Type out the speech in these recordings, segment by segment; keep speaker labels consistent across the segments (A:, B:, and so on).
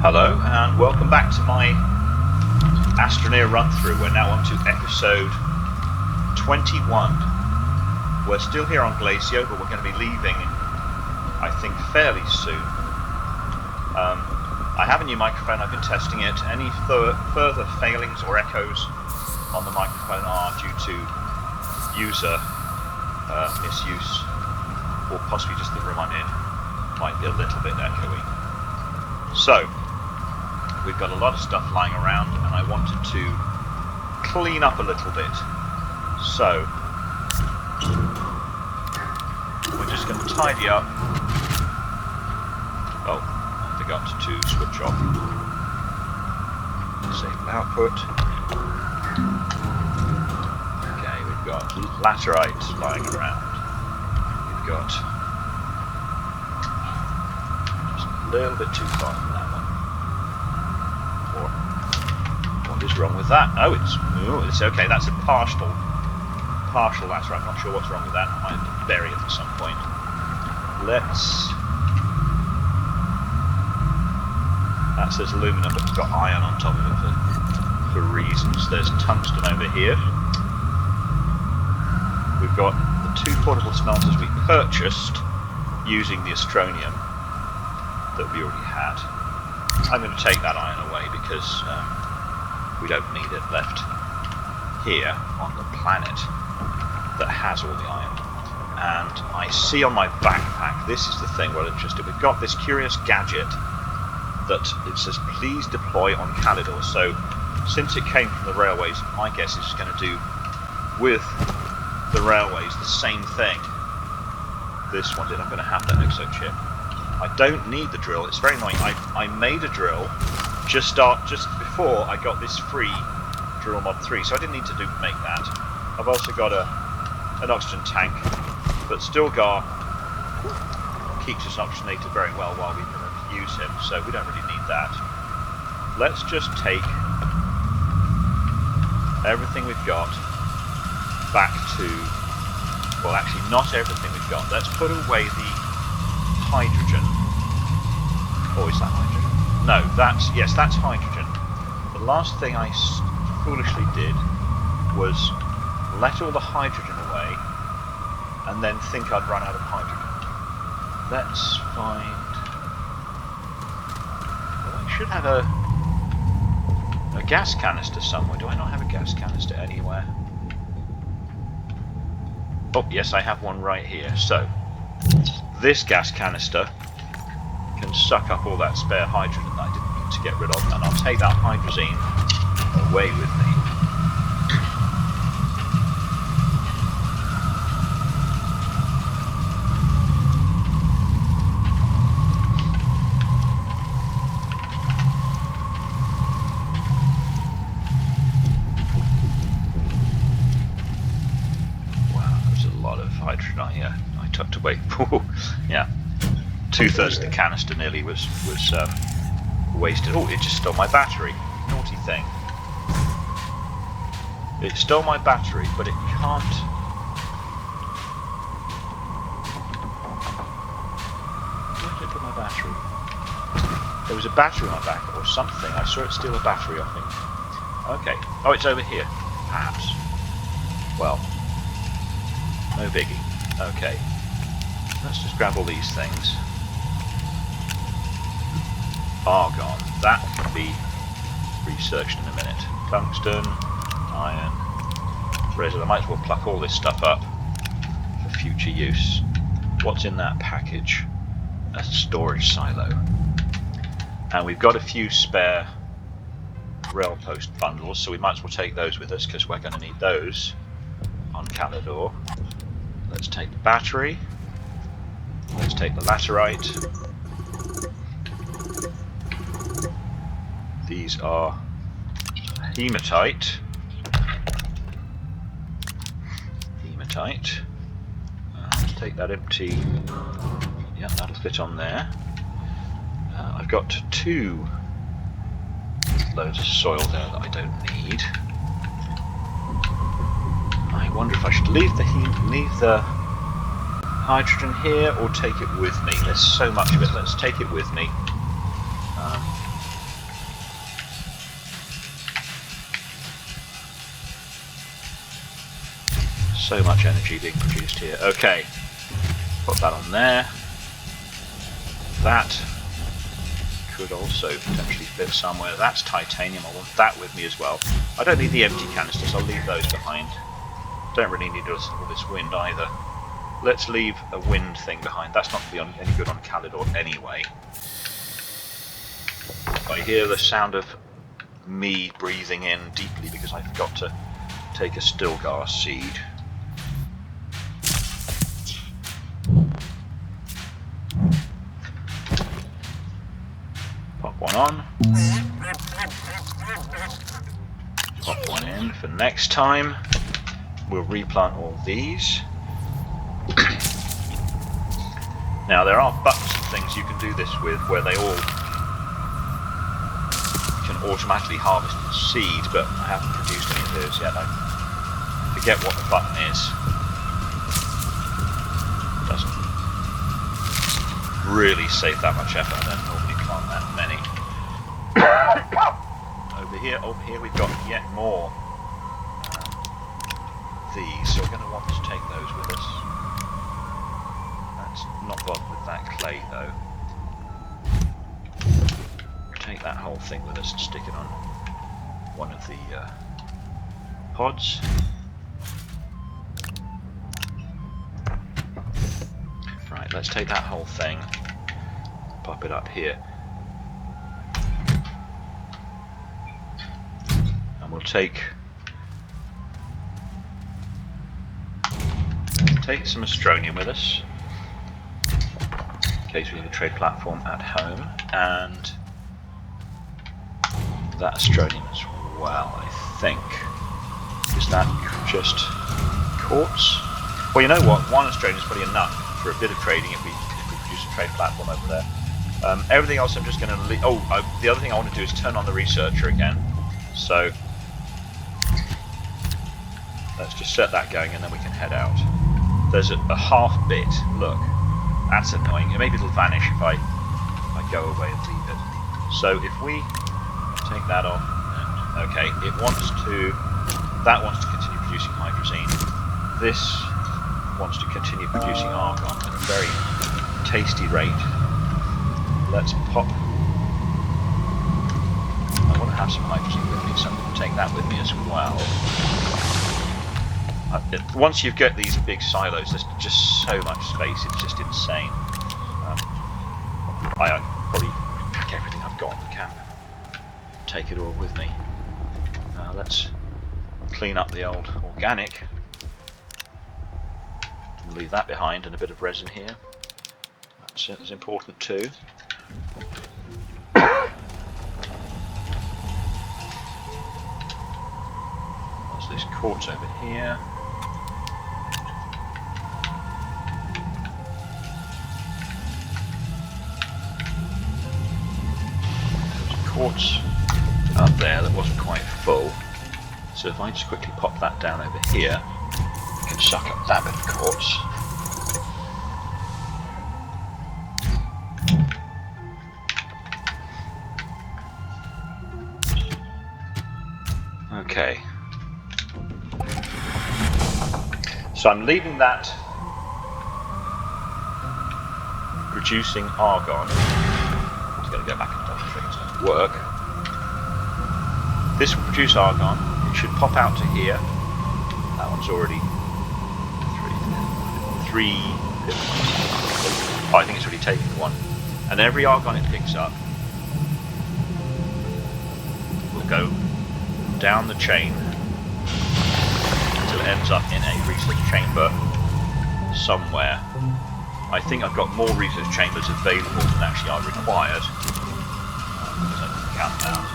A: Hello and welcome back to my Astroneer run-through. We're now on to episode 21. We're still here on Glacio, but we're going to be leaving, I think, fairly soon. I have a new microphone, I've been testing it. Any further failings or echoes on the microphone are due to user misuse, or possibly just the room I'm in might be a little bit echoey. So, we've got a lot of stuff lying around and I wanted to clean up a little bit. So, we're just going to tidy up. Oh, I forgot to switch off. Save output. Okay, we've got laterite lying around. We've got just a little bit too far from that one. What is wrong with that? Oh, it's okay. That's a partial laterite. I'm not sure what's wrong with that. I might bury it at some point. That says aluminum, but it's got iron on top of it for reasons. There's tungsten over here. We've got the two portable smelters we purchased using the Astroneer that we already had. I'm going to take that iron away because we don't need it left here on the planet that has all the iron. And I see on my backpack, this is the thing we're interested in. We've got this curious gadget that it says please deploy on Calidor. So since it came from the railways, my guess is it's going to do with the railways the same thing this one did. I'm going to have that exochip. I don't need the drill. It's very annoying. I made a drill just before I got this free drill mod 3, so I didn't need to make that. I've also got an oxygen tank, but Stilgar keeps us oxygenated very well while we use him, so we don't really need that. Let's just take everything we've got back to, well, actually not everything we've got. Let's put away the hydrogen. Or is that hydrogen? No, that's hydrogen. The last thing I foolishly did was let all the hydrogen away and then think I'd run out of hydrogen. Let's find... Well, I should have a gas canister somewhere. Do I not have a gas canister anywhere? Oh, yes, I have one right here. So, this gas canister can suck up all that spare hydrogen that I didn't need to get rid of, and I'll take that hydrazine away with me. Wow, there's a lot of hydrogen I tucked away. Yeah. 2/3 of the canister nearly was wasted. Oh, it just stole my battery. Naughty thing. It stole my battery, but it can't... Where did I put my battery? There was a battery on my back or something. I saw it steal a battery, I think. Okay. Oh, it's over here. Perhaps. Well, no biggie. Okay. Let's just grab all these things. Argon, that can be researched in a minute. Tungsten, iron, resin. I might as well pluck all this stuff up for future use. What's in that package? A storage silo. And we've got a few spare rail post bundles, so we might as well take those with us because we're going to need those on Calidor. Let's take the battery. Let's take the laterite. These are hematite. Let's take that empty. Yeah, that'll fit on there. I've got 2 loads of soil there that I don't need. I wonder if I should leave the hydrogen here or take it with me. There's so much of it. Let's take it with me. So much energy being produced here. Okay, put that on there. That could also potentially fit somewhere. That's titanium. I want that with me as well. I don't need the empty canisters. I'll leave those behind. Don't really need all this wind either. Let's leave a wind thing behind. That's not going to be any good on Calidor anyway. I hear the sound of me breathing in deeply because I forgot to take a Stilgar seed. Pop one on. Pop one in for next time. We'll replant all these. Now there are buttons and things you can do this with where they all can automatically harvest seed, but I haven't produced any of those yet. I forget what the button is. It doesn't really save that much effort. I don't normally plant that many. Over here we've got yet more these, so we're going to want to take those with us. That's not bothered with that clay though. Take that whole thing with us and stick it on one of the pods. Right, let's take that whole thing, pop it up here, and we'll take some Astroneer with us in case we have a trade platform at home, and that Astroneer as well, I think. Is that just quartz? Well, you know what, one Astroneer is probably enough for a bit of trading if we produce a trade platform over there. Everything else I'm just going to leave. The other thing I want to do is turn on the researcher again, so let's just set that going and then we can head out. There's a half bit, look, that's annoying. Maybe it'll vanish if I go away and leave it. So if we take that off, and, okay, that wants to continue producing hydrazine. This wants to continue producing argon at a very tasty rate. Let's pop. I want to have some hydrazine with me, so I'm going to take that with me as well. Once you get these big silos, there's just so much space, it's just insane. I probably pack everything I've got on the camp, take it all with me. Let's clean up the old organic, leave that behind, and a bit of resin here. That's important too. There's this quartz over here. Quartz up there that wasn't quite full, so if I just quickly pop that down over here, we can suck up that bit of quartz. Okay, so I'm leaving that producing argon. It's going to go back and double check it's going to work. This will produce argon. It should pop out to here. That one's already three. Oh, I think it's already taken one. And every argon it picks up will go down the chain until it ends up in a research chamber somewhere. I think I've got more research chambers available than actually are required. Because I can count them out.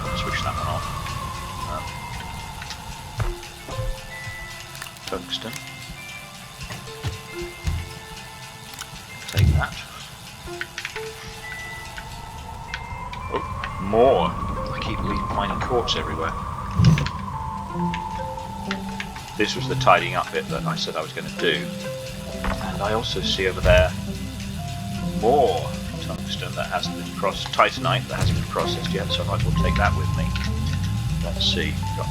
A: I'll switch that one off. Tungsten. Take that. Oh, more! I keep finding quartz everywhere. This was the tidying up bit that I said I was going to do. And I also see over there more tungsten that hasn't been processed, titanite that hasn't been processed yet, so I might as well take that with me. Let's see. Got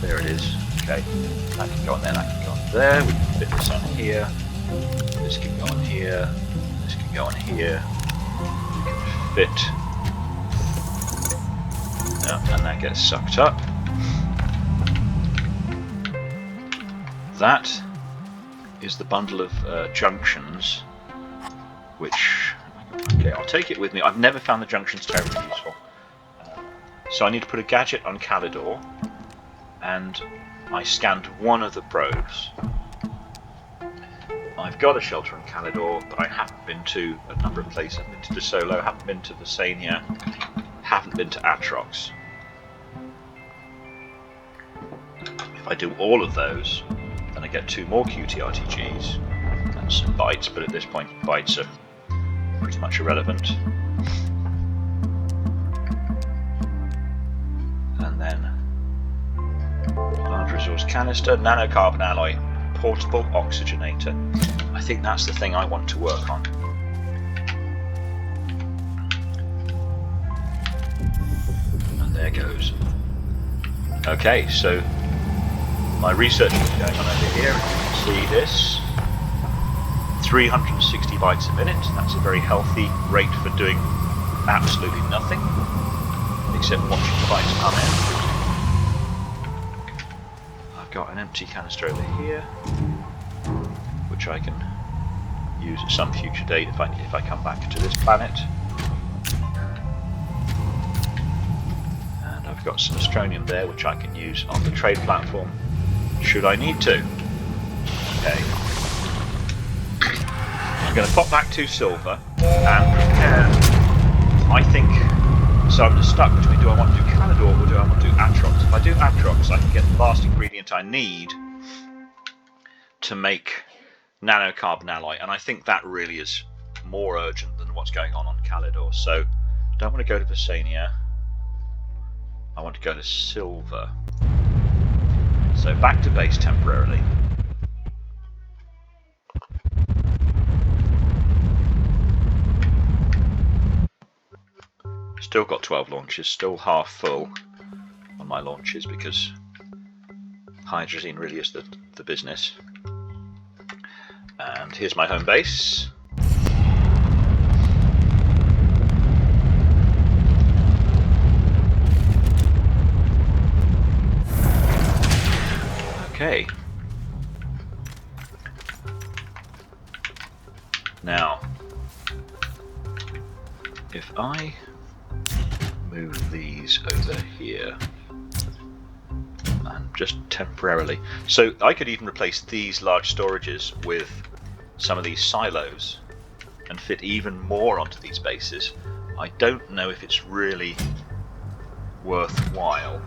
A: There it is. Okay, that can go on there, that can go on there. We can fit this on here. This can go on here. This can go on here. We can fit. And that gets sucked up. That is the bundle of junctions, which, okay, I'll take it with me. I've never found the junctions terribly useful. So I need to put a gadget on Calidor, and I scanned one of the probes. I've got a shelter on Calidor, but I haven't been to a number of places. I've been to De Solo, haven't been to Visania, haven't been to Atrox. If I do all of those, then I get 2 more QTRTGs and some bytes, but at this point bytes are pretty much irrelevant. And then large resource canister, nanocarbon alloy, portable oxygenator. I think that's the thing I want to work on. And there goes. Okay, so my research is going on over here. You can see this. 360 bytes a minute. That's a very healthy rate for doing absolutely nothing, except watching the bytes come in. I've got an empty canister over here, which I can use at some future date if I come back to this planet. And I've got some Astroneer there, which I can use on the trade platform, should I need to. Okay. I'm going to pop back to silver and prepare, I think, so I'm just stuck between, do I want to do Calidor or do I want to do Atrox? If I do Atrox, I can get the last ingredient I need to make nanocarbon alloy, and I think that really is more urgent than what's going on Calidor. So, don't want to go to Visania, I want to go to silver. So back to base temporarily. Still got 12 launches, still half full on my launches because hydrazine really is the business. And here's my home base. Okay. Now, if I move these over here, and just temporarily, so I could even replace these large storages with some of these silos and fit even more onto these bases. I don't know if it's really worthwhile.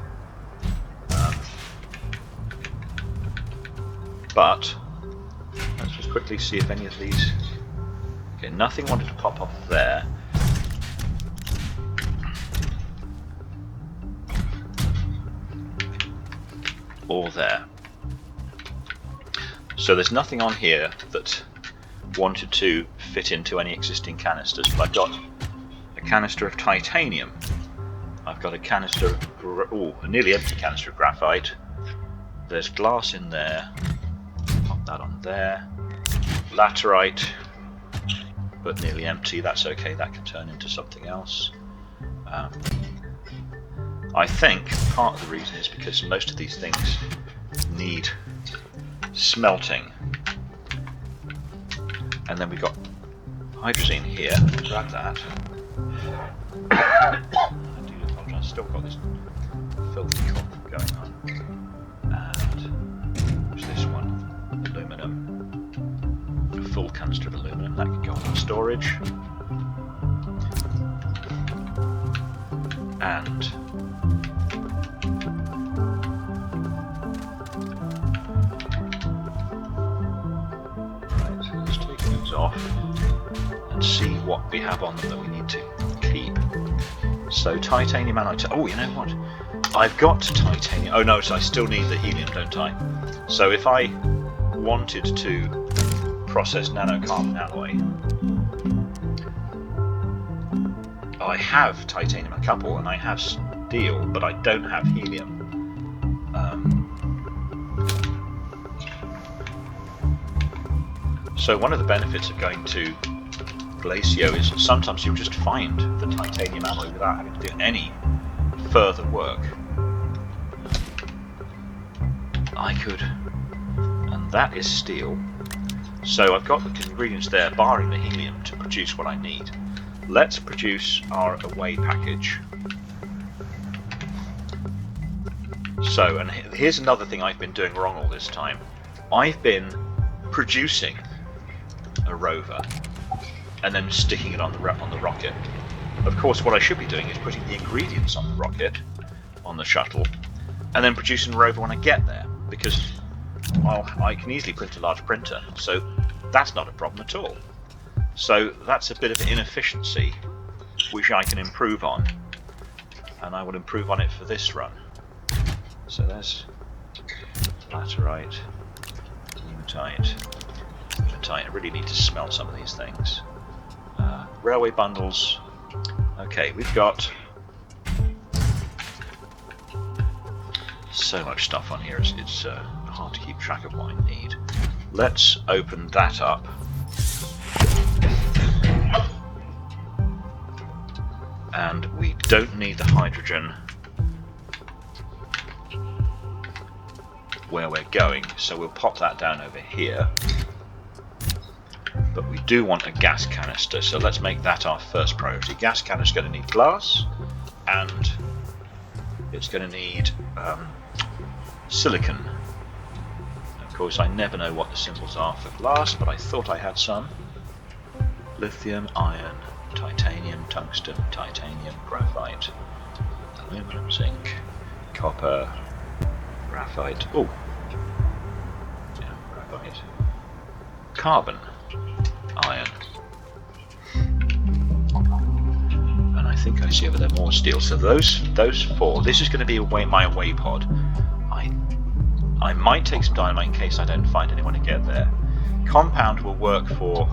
A: But let's just quickly see if any of these. Okay, nothing wanted to pop off there. Or there. So there's nothing on here that wanted to fit into any existing canisters, but I've got a canister of titanium. I've got a canister of a nearly empty canister of graphite. There's glass in there. Pop that on there. Laterite, but nearly empty. That's okay, that can turn into something else. I think part of the reason is because most of these things need smelting. And then we've got hydrazine here. Grab that. I do apologise, I've still got this filthy cough going on. And what's this one? Aluminum. A full canister of aluminum, that can go on storage. And off and see what we have on them that we need to keep. So titanium alloy. Oh, you know what? I've got titanium. Oh no, so I still need the helium, don't I? So if I wanted to process nanocarbon alloy, I have titanium a couple and I have steel, but I don't have helium. So one of the benefits of going to Glacio is sometimes you'll just find the titanium alloy without having to do any further work. I could, and that is steel. So I've got the ingredients there, barring the helium, to produce what I need. Let's produce our away package. So, and here's another thing I've been doing wrong all this time. I've been producing a rover and then sticking it on the rocket. Of course, what I should be doing is putting the ingredients on the rocket, on the shuttle, and then producing a rover when I get there, because I can easily print a large printer, so that's not a problem at all. So that's a bit of inefficiency which I can improve on, and I will improve on it for this run. So there's laterite, hematite. I really need to smell some of these things. Railway bundles. Okay, we've got so much stuff on here, it's hard to keep track of what I need. Let's open that up. And we don't need the hydrogen where we're going, so we'll pop that down over here. But we do want a gas canister, so let's make that our first priority. Gas canister is going to need glass, and it's going to need silicon. Of course, I never know what the symbols are for glass, but I thought I had some. Lithium, iron, titanium, tungsten, titanium, graphite, aluminum, zinc, copper, graphite. Oh, yeah, graphite, carbon, iron, and I think I see over there more steel. So those four. This is going to be my away pod. I might take some dynamite in case I don't find anyone to get there. Compound will work for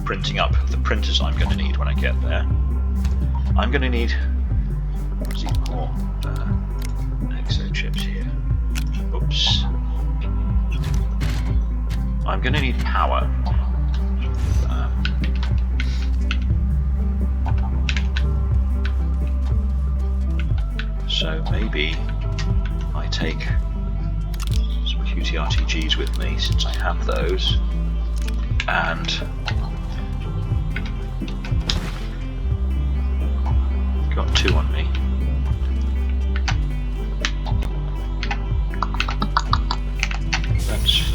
A: printing up the printers I'm going to need when I get there. I'm going to need more exo chips here. Oops. I'm going to need power. So maybe I take some QTRTGs with me, since I have those, and got 2 on me. Let's,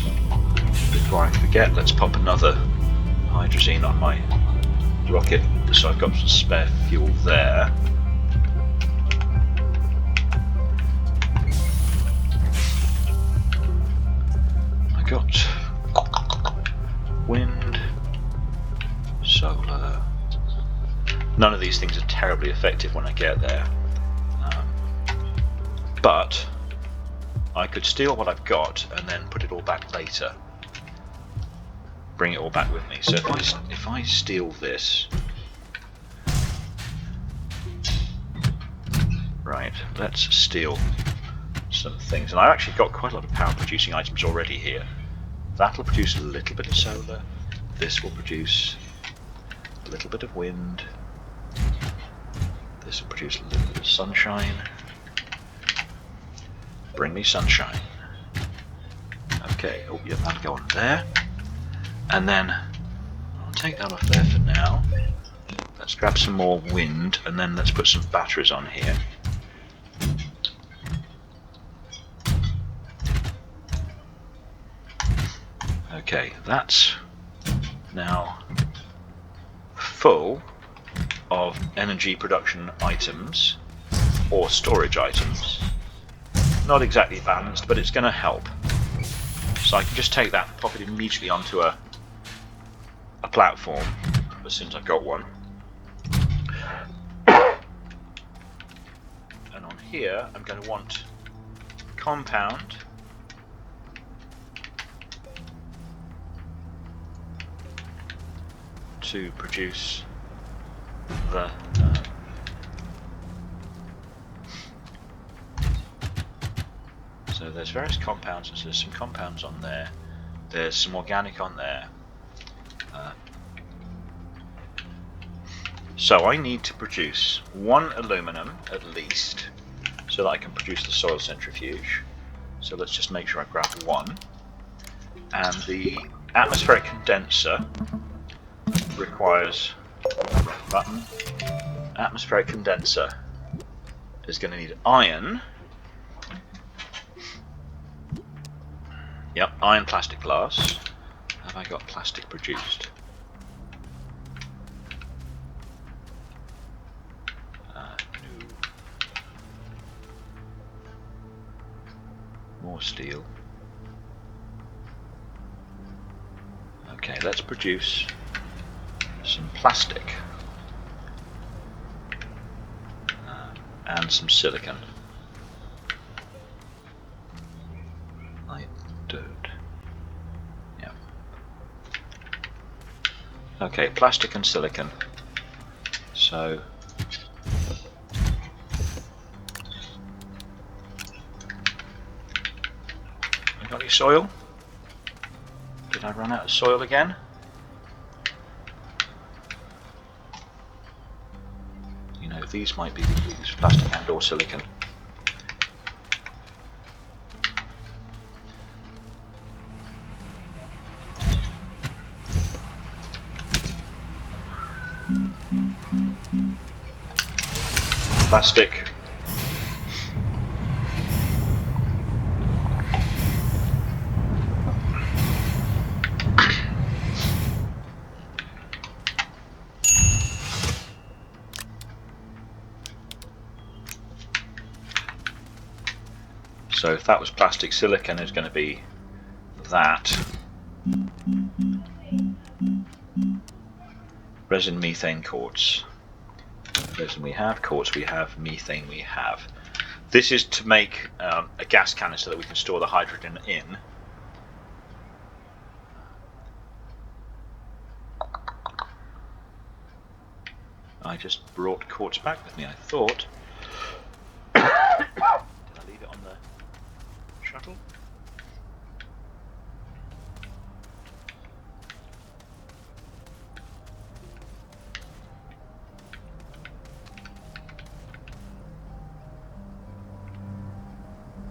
A: before I forget, let's pop another hydrazine on my rocket, so I've got some spare fuel there. Got wind, solar. None of these things are terribly effective when I get there, but I could steal what I've got and then put it all back later. Bring it all back with me. So if I steal this, right? Let's steal some things, and I've actually got quite a lot of power producing items already here. That'll produce a little bit of solar. This will produce a little bit of wind. This will produce a little bit of sunshine. Bring me sunshine. Okay, oh yeah, that'll go on there. And then I'll take that off there for now. Let's grab some more wind, and then let's put some batteries on here. Okay, that's now full of energy production items, or storage items. Not exactly balanced, but it's going to help. So I can just take that and pop it immediately onto a platform as soon as I've got one. And on here I'm going to want compound, to produce the so there's various compounds, so there's some compounds on there. There's some organic on there. So I need to produce 1 aluminum at least, so that I can produce the soil centrifuge. So let's just make sure I grab 1. And the atmospheric condenser requires button. Atmospheric condenser is going to need iron. Yep, iron, plastic, glass. Have I got plastic produced? No. More steel. Okay, let's produce some plastic and some silicon. I don't. Yeah. Okay, plastic and silicon. So I got any soil? Did I run out of soil again? You know, these might be used, plastic and or silicon. Plastic. So if that was plastic, silicon is going to be that. Resin, methane, quartz. Resin we have, quartz we have, methane we have. This is to make a gas canister that we can store the hydrogen in. I just brought quartz back with me, I thought. Did I leave it on the shuttle?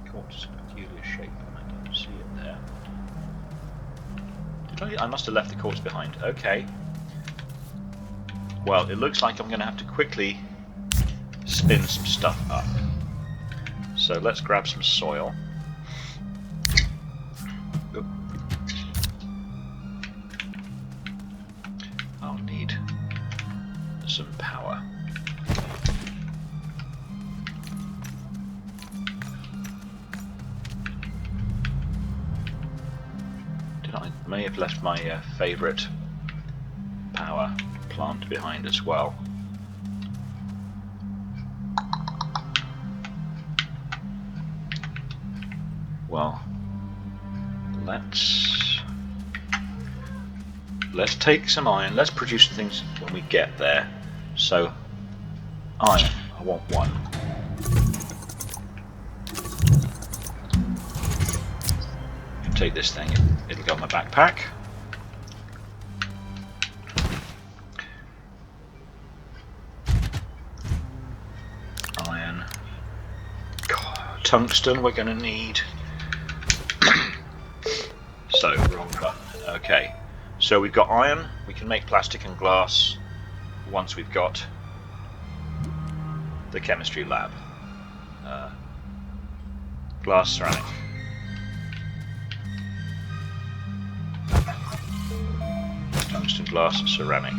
A: Quartz is a peculiar shape and I don't see it there. I must have left the quartz behind. Okay. Well, it looks like I'm going to have to quickly spin some stuff up. So let's grab some soil. Oop. I'll need some power. I may have left my favourite power plant behind as well. Well, let's take some iron. Let's produce things when we get there. So, iron. I want 1. Take this thing. It'll go in my backpack. Iron. God, tungsten we're going to need. So, wrong button. Okay. So we've got iron. We can make plastic and glass once we've got the chemistry lab. Glass, ceramic. Tungsten, glass, ceramic.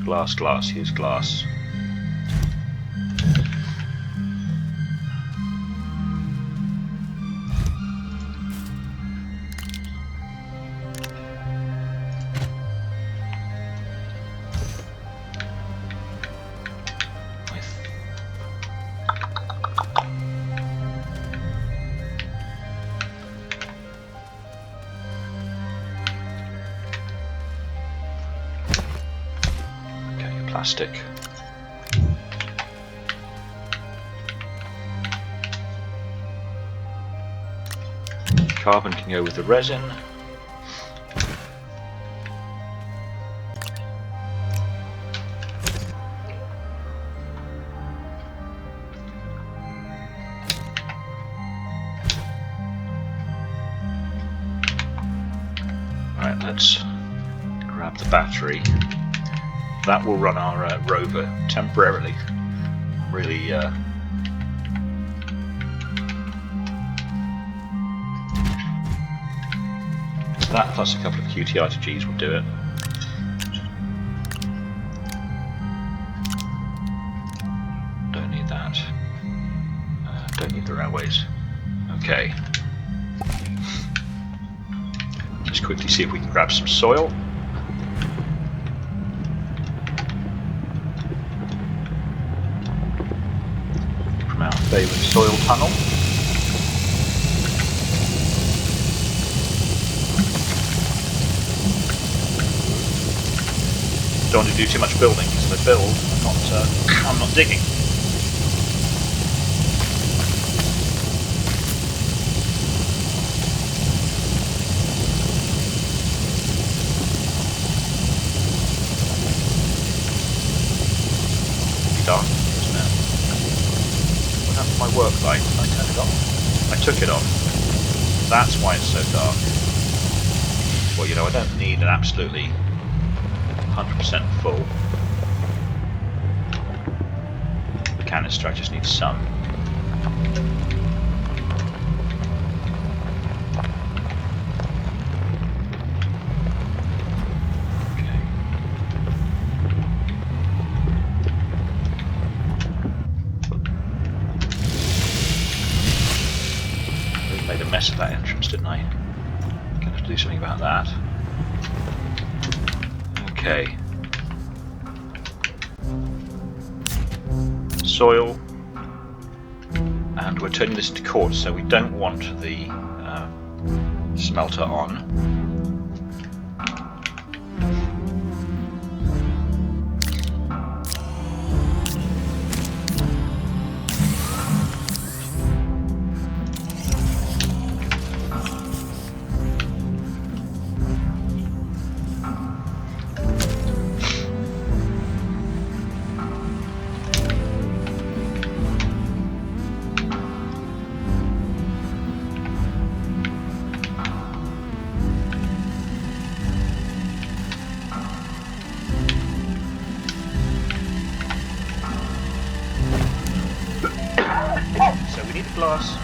A: Glass, glass. Here's glass. Plastic. Carbon can go with the resin. Right, let's grab the battery. That will run our rover temporarily. Really that plus a couple of QTI-to-Gs will do it. Don't need that. Don't need the railways. Okay. Just quickly see if we can grab some soil. From our favourite soil tunnel. Don't want to do too much building, because if I build, I'm not digging. It's dark, isn't it? What happened to my work light? Did I turn it off? I took it off. That's why it's so dark. Well, you know, I don't need an absolutely 100% full canister, I just need some. Okay. I made a mess of that entrance, didn't I? I'm gonna have to do something about that. Okay. Soil, and we're turning this into quartz, so we don't want the smelter on. Glass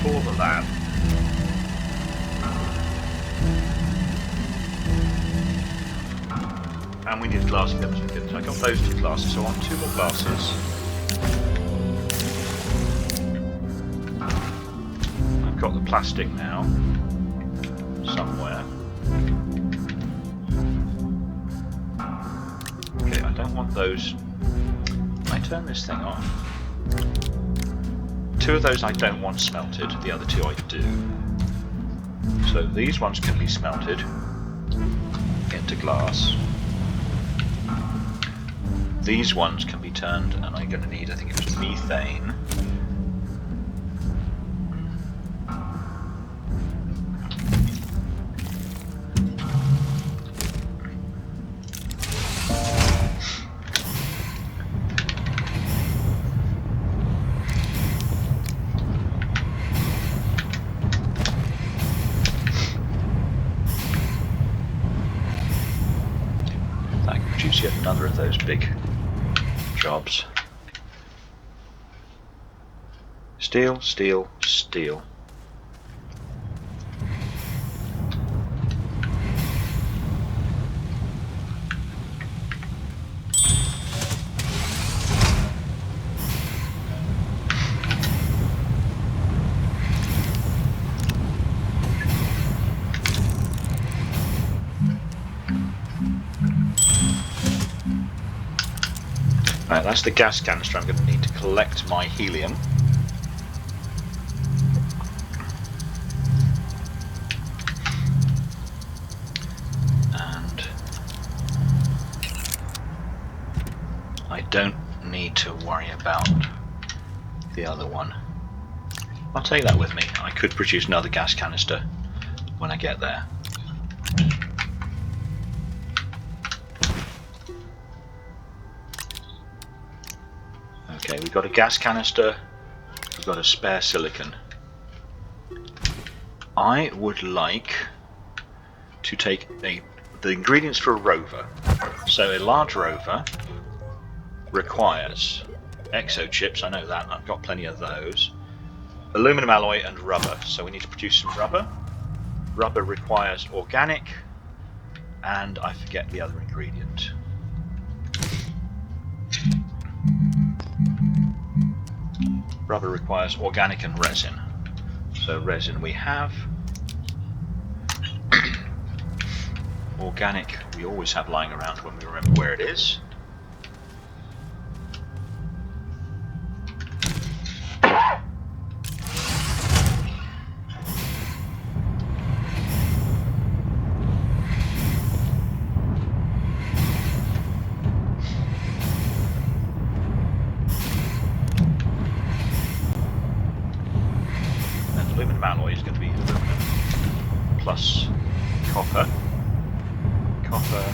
A: for the lab. And we need glass for the other. So I got those two glasses, so I want two more glasses. I've got the plastic now, somewhere. Okay, I don't want those. Can I turn this thing off? Two of those I don't want smelted, the other two I do. So these ones can be smelted into glass. These ones can be turned, and I'm going to need, I think it was methane. Yet another of those big jobs. Steel, steel, steel. Right, that's the gas canister. I'm going to need to collect my helium. And I don't need to worry about the other one. I'll take that with me. I could produce another gas canister when I get there. Okay, we've got a gas canister, we've got a spare silicon. I would like to take the ingredients for a rover. So a large rover requires exo chips, I know that, I've got plenty of those. Aluminum alloy and rubber, so we need to produce some rubber. Rubber requires organic, and I forget the other ingredient. Rubber requires organic and resin. So resin we have. Organic we always have lying around when we remember where it is. Aluminum alloy is going to be aluminum plus copper. Copper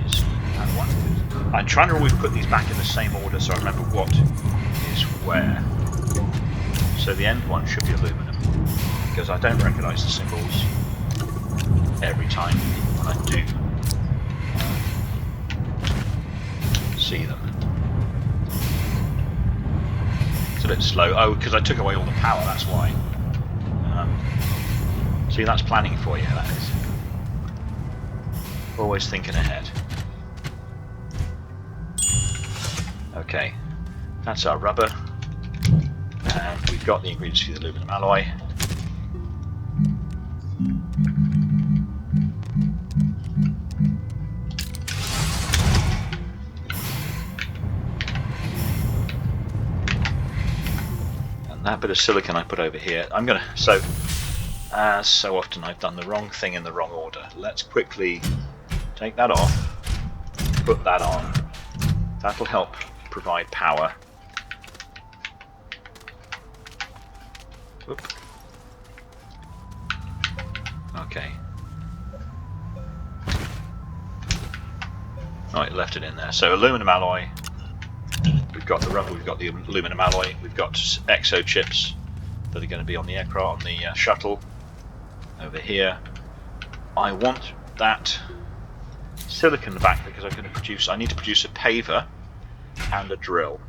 A: is that one. I'm trying to always put these back in the same order so I remember what is where. So the end one should be aluminum, because I don't recognise the symbols every time when I do see them. It's a bit slow. Oh, because I took away all the power, that's why. See, that's planning for you, that is. Always thinking ahead. Okay, that's our rubber. And we've got the ingredients for the aluminum alloy. And that bit of silicon I put over here. I'm gonna, as so often I've done the wrong thing in the wrong order. Let's quickly take that off, put that on. That'll help provide power. Oop. Okay. Right, left it in there. So aluminum alloy. We've got the rubber, we've got the aluminum alloy, we've got exo chips that are going to be on the aircraft, on the shuttle. Over here, I want that silicon back because I'm going to produce. I need to produce a paver and a drill.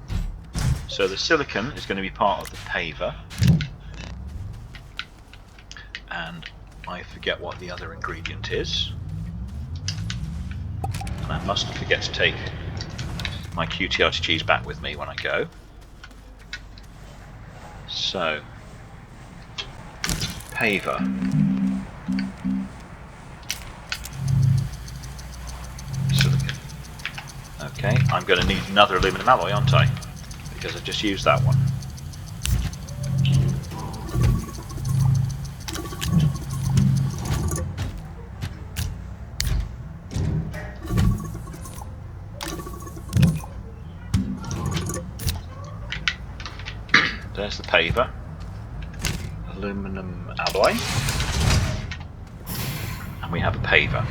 A: So the silicon is going to be part of the paver, and I forget what the other ingredient is. And I mustn't forget to take my QTRTGs back with me when I go. So paver. Okay, I'm going to need another aluminum alloy, aren't I? Because I just used that one. There's the paver. Aluminum alloy. And we have a paver.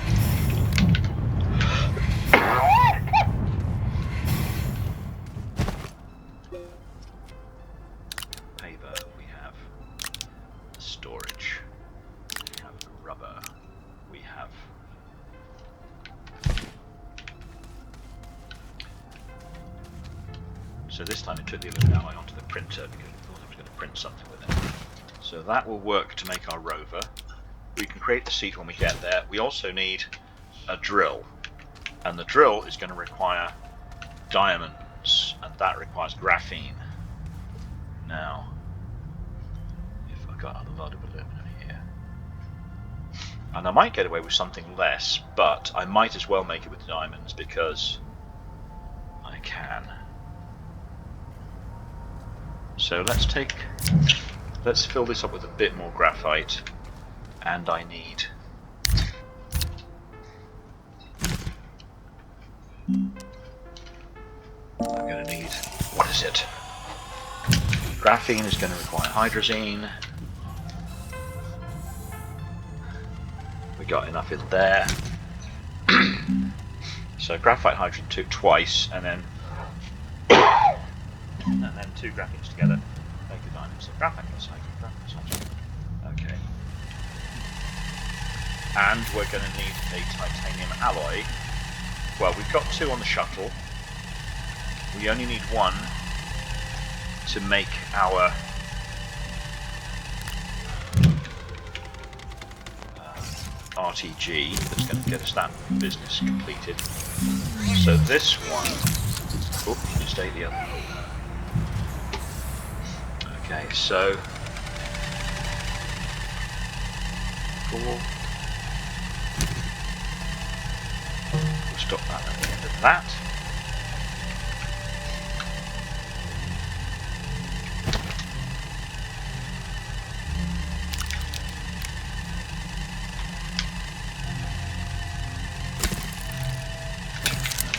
A: So this time it took the aluminum alloy onto the printer because we thought I was going to print something with it. So that will work to make our rover. We can create the seat when we get there. We also need a drill, and the drill is going to require diamonds, and that requires graphene. Now, if I got a lot of aluminum here, and I might get away with something less, but I might as well make it with diamonds because I can. So let's fill this up with a bit more graphite, and I need I'm going to need, what is it? Graphene is going to require hydrazine. We got enough in there. So graphite hydrogen twice, and then 2 graphenes together make a diamond. So graphite plus hydrogen. Okay. And we're going to need a titanium alloy. Well, we've got 2 on the shuttle. We only need 1 to make our RTG that's going to get us that business completed. So this one, oh, you stay the other. Okay, so 4. We'll stop that at the end of that.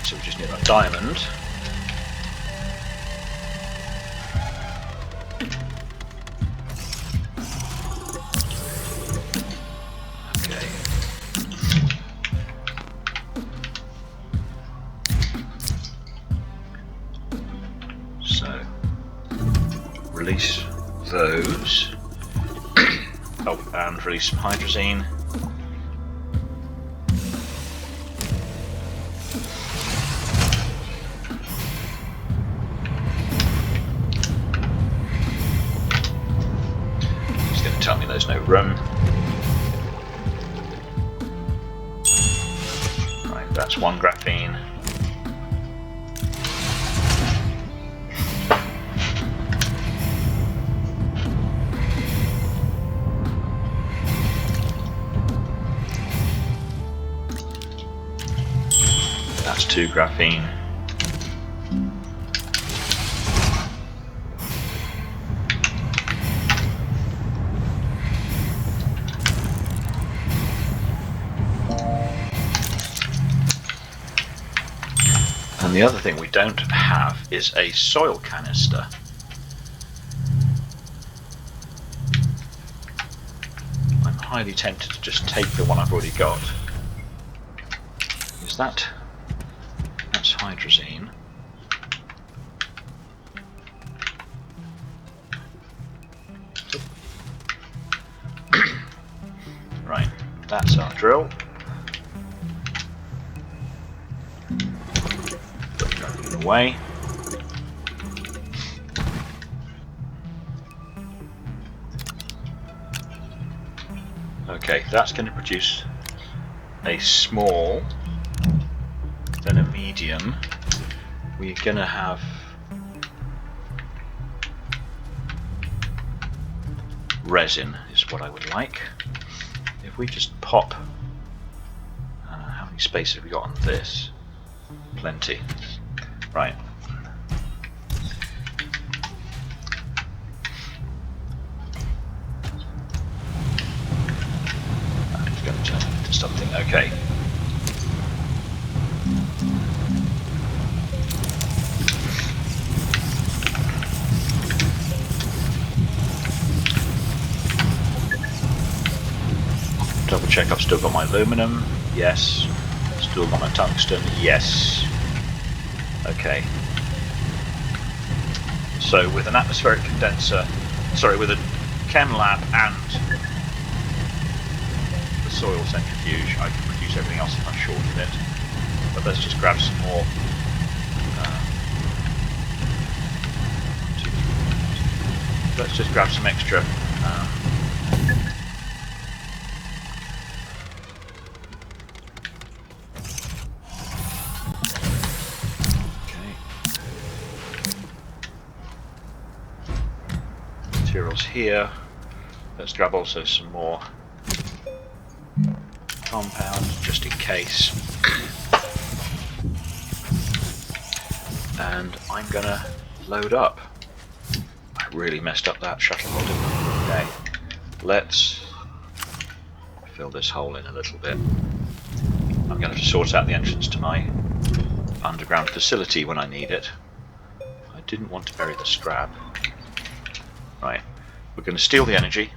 A: So we just need our diamond. Okay. So release those. Oh, and release some hydrazine. Tell me there's no room. Right, that's 1 graphene. That's 2 graphene. And the other thing we don't have is a soil canister. I'm highly tempted to just take the one I've already got. Is that? That's hydrazine. Right, that's our drill. Away. Okay, that's going to produce a small, then a medium. We're going to have resin is what I would like. If we just pop, how many spaces have we got on this? Plenty. Right. I'm going to turn it into something. Okay. Double check I've still got my aluminum. Yes. Still got my tungsten. Yes. Okay. So with an atmospheric condenser, sorry, with a chem lab and the soil centrifuge, I can produce everything else if I'm short of it. But let's just grab some more. Let's just grab some extra. Materials here. Let's grab also some more compound just in case. And I'm gonna load up. I really messed up that shuttle mod. Okay, let's fill this hole in a little bit. I'm going to sort out the entrance to my underground facility when I need it. I didn't want to bury the scrap. Right, we're going to steal the energy.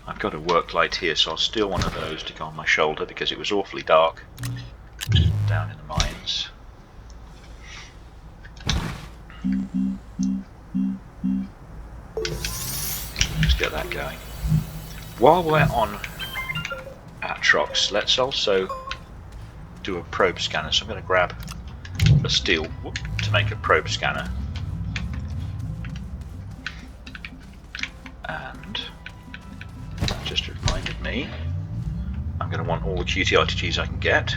A: I've got a work light here, so I'll steal one of those to go on my shoulder because it was awfully dark down in the mines. Let's get that going. While we're on Atrox, let's also do a probe scanner. So I'm going to grab a steel to make a probe scanner. And that just reminded me, I'm going to want all the QTRTGs I can get.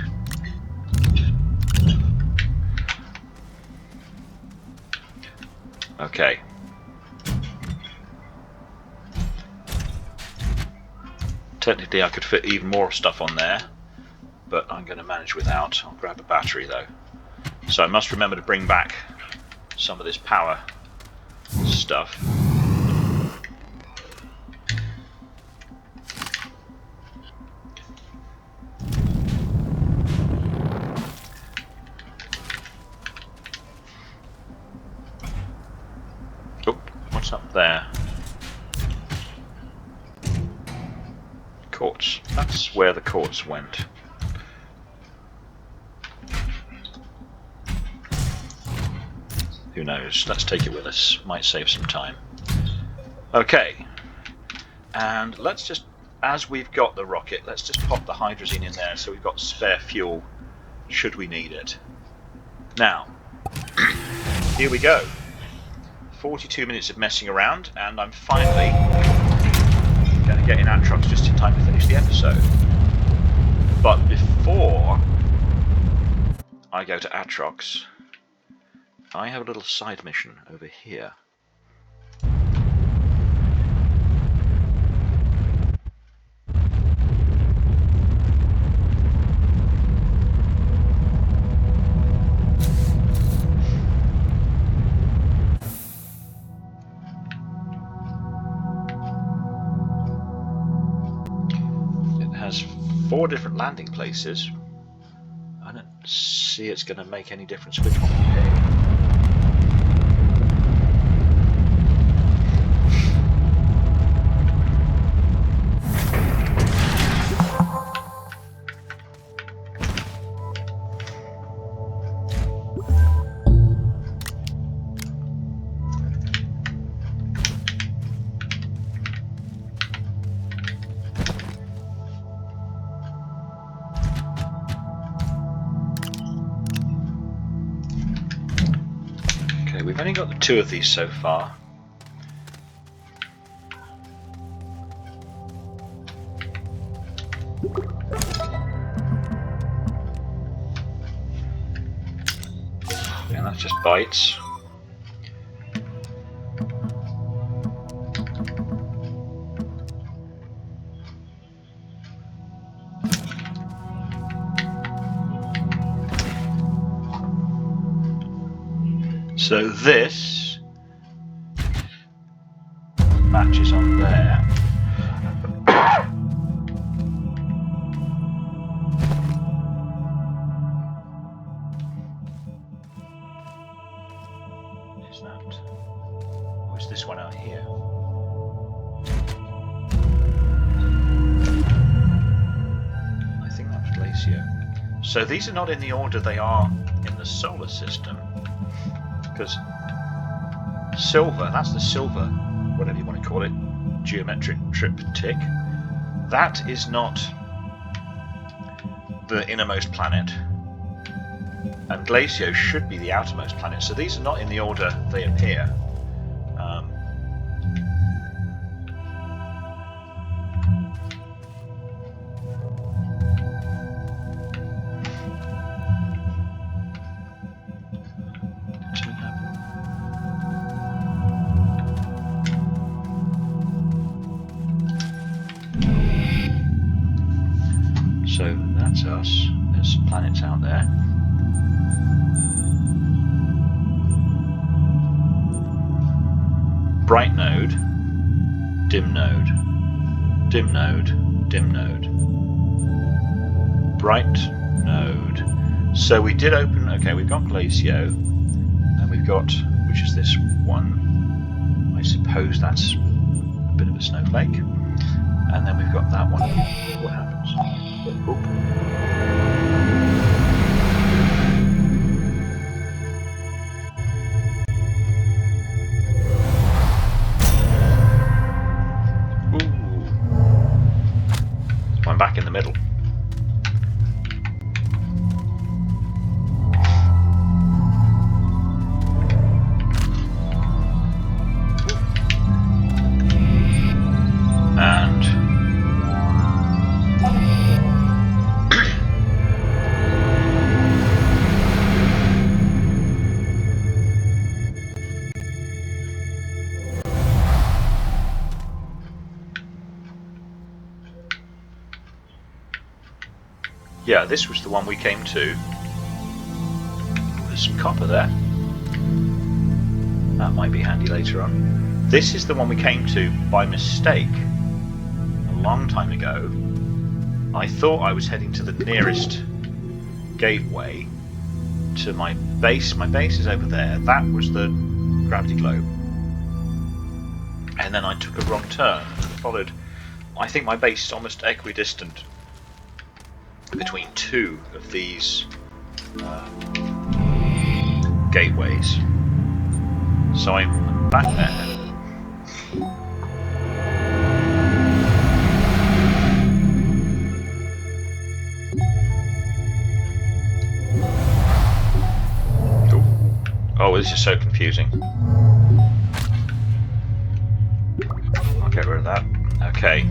A: Okay. Technically I could fit even more stuff on there, but I'm going to manage without. I'll grab a battery though. So I must remember to bring back some of this power stuff. Oh, what's up there? Quartz. That's where the quartz went. Who knows? Let's take it with us. Might save some time. Okay. And let's just, as we've got the rocket, let's just pop the hydrazine in there so we've got spare fuel should we need it. Now, here we go. 42 minutes of messing around, and I'm finally going to get in Atrox just in time to finish the episode. But before I go to Atrox, I have a little side mission over here. Has 4 different landing places. I don't see it's going to make any difference which one we pick. We've only got the 2 of these so far. And that's just bytes. So this matches on there. Is that? Or is this one out here? I think that was Glacio. So these are not in the order they are in the solar system. Because silver, that's the silver, whatever you want to call it, geometric triptych, that is not the innermost planet, and Glacio should be the outermost planet, so these are not in the order they appear. So that's us. There's some planets out there. Bright node, dim node, dim node, dim node. Right node. So we did open. Okay, we've got Glacio, and we've got, which is this one. I suppose that's a bit of a snowflake. And then we've got that one. What happens? Oop. I'm back in the middle. And yeah, this was the one we came to. There's some copper there. That might be handy later on. This is the one we came to by mistake a long time ago. I thought I was heading to the nearest gateway to my base. My base is over there. That was the gravity globe. And then I took a wrong turn and followed. I think my base is almost equidistant between two of these gateways. So I'm back there. Oh, this is so confusing. I'll get rid of that. Okay.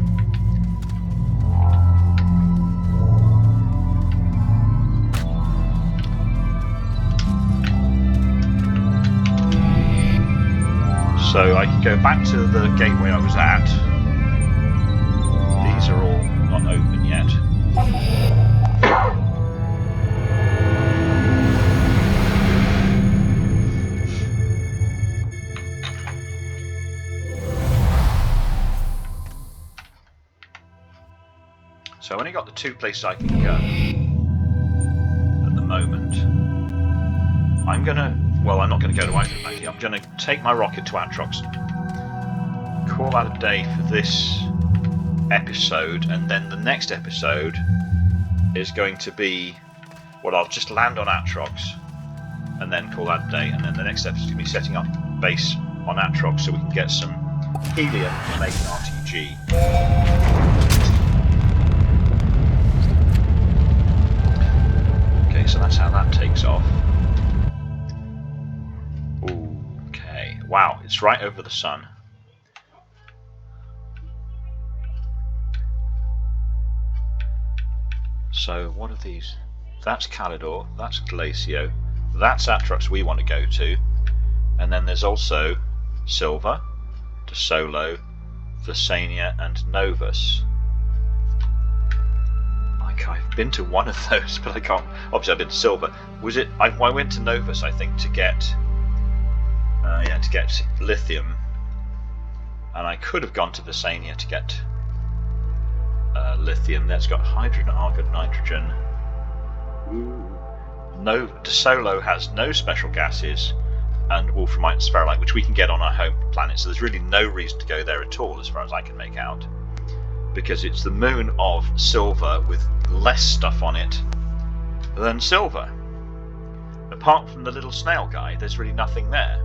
A: So I can go back to the gateway I was at. These are all not open yet. So I've only got the two places I can go at the moment. I'm gonna, well, I'm not going to go to either of them. I'm going to take my rocket to Atrox, call that a day for this episode, and then the next episode is going to be, well, I'll just land on Atrox and then call that a day, and then the next episode is going to be setting up base on Atrox so we can get some helium to make an RTG. Okay, so that's how that takes off. Okay, wow, it's right over the sun. So what are these? That's Calidor, that's Glacio, that's Atrox we want to go to, and then there's also Silver, DeSolo, Visania and Novus. I've been to one of those, but I can't. Obviously, I've been to Silver. Was it? I went to Novus, I think, to get lithium, and I could have gone to Visania to get lithium. That's got hydrogen, argon, nitrogen. No, DeSolo has no special gases, and wolframite and spherulite, which we can get on our home planet. So there's really no reason to go there at all, as far as I can make out, because it's the moon of Silver with less stuff on it than Silver. Apart from the little snail guy, there's really nothing there.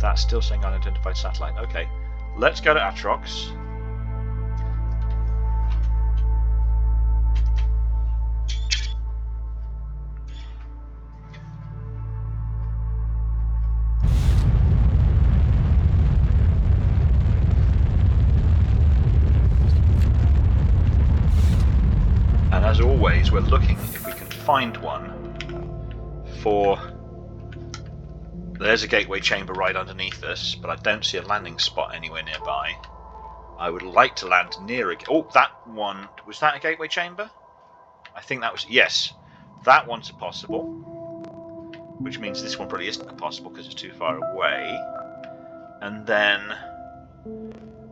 A: That's still saying unidentified satellite. Okay, let's go to Atrox. And as always, we're looking if we can find one for... There's a gateway chamber right underneath us, but I don't see a landing spot anywhere nearby. I would like to land near a... Oh, that one... Was that a gateway chamber? I think that was... Yes, that one's a possible. Which means this one probably isn't a possible because it's too far away. And then...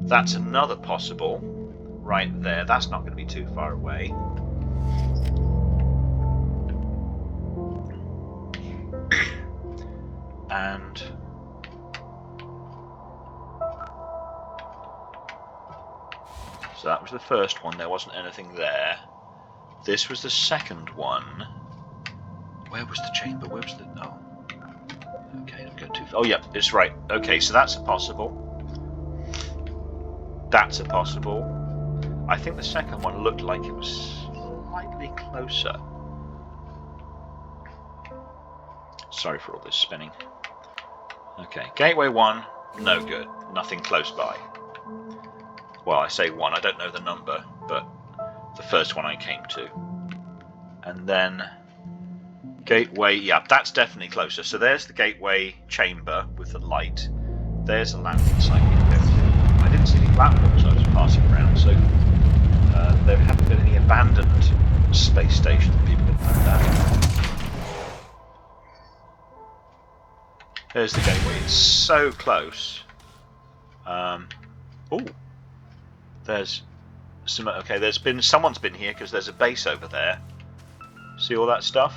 A: That's another possible right there. That's not going to be too far away. And so that was the first one. There wasn't anything there. This was the second one. Where was the chamber? Where was the... Oh. Okay, don't go too far. Oh, yeah, it's right. Okay, so that's a possible. That's a possible. I think the second one looked like it was slightly closer. Sorry for all this spinning. Okay, Gateway 1, no good. Nothing close by. Well, I say 1, I don't know the number, but the first one I came to. And then Gateway, yeah, that's definitely closer. So there's the Gateway chamber with the light. There's a landing site we can go to. I didn't see any platforms I was passing around, so there haven't been any abandoned space stations that people have found out. There's the Gateway. It's so close. Oh, there's some. Okay, someone's been here because there's a base over there. See all that stuff?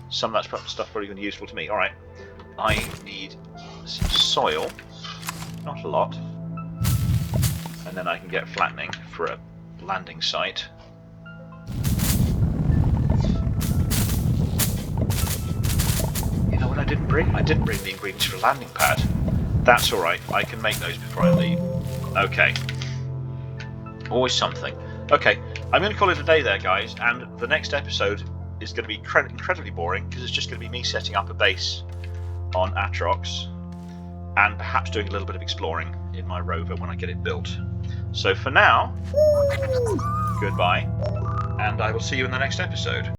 A: Some of that stuff probably going to be useful to me. All right, I need some soil, not a lot, and then I can get flattening for a landing site. You know what I didn't bring? I didn't bring the ingredients for a landing pad. That's all right. I can make those before I leave. Okay. Always something. Okay, I'm going to call it a day there, guys, and the next episode is going to be incredibly boring because it's just going to be me setting up a base on Atrox and perhaps doing a little bit of exploring in my rover when I get it built. So for now, goodbye, and I will see you in the next episode.